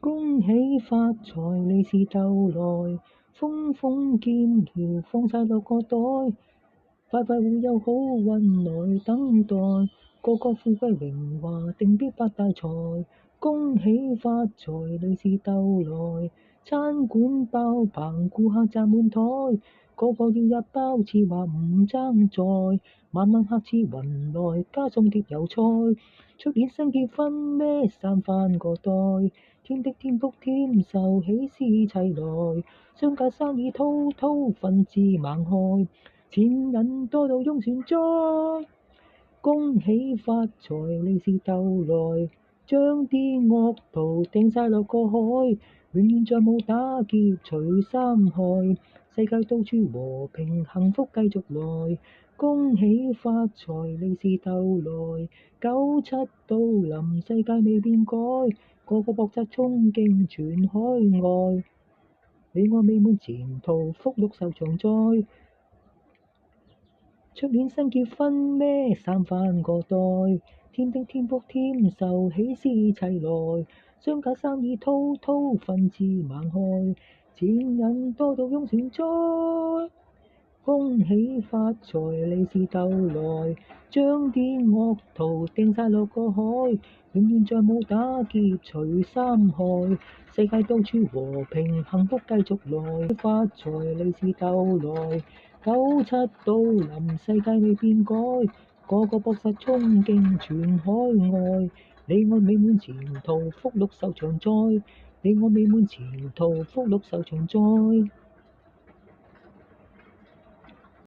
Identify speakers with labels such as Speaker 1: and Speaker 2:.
Speaker 1: 恭喜發財，利是逗來，豐豐儉條放晒落個袋，快快會有好運來等待，個個富貴榮華定必發大財。恭喜發財，利是逗來，餐館爆棚，顧客站滿台，個個要入包，似話唔爭在，晚晚客似雲來，加餸碟油菜。出年新結婚咩衫返個袋，添的添福添壽喜事齊來，商家生意滔滔奮致猛開，錢銀多到翁船載。恭喜發財，利是逗來，將啲惡徒掟晒落個海，永遠再冇打劫除三害，世界到處和平幸福繼續來。恭喜發財，利是逗來，97到臨世界未變改，個個搏殺衝勁全海外，你我美滿前途福祿壽長在。出年新結婚咩衫返個袋，添的添福添壽喜事齊來，商家生意滔滔奮致猛開，錢銀多到翁船載。恭喜發財，利是逗來，將啲惡徒掟晒落個海，永遠再冇打劫除三害，世界到處和平幸福繼續來。發財，利是逗來，97到臨世界未變改，個個搏殺衝勁全海外，你我美滿前途福祿壽長在，你我美滿前途福祿壽長在。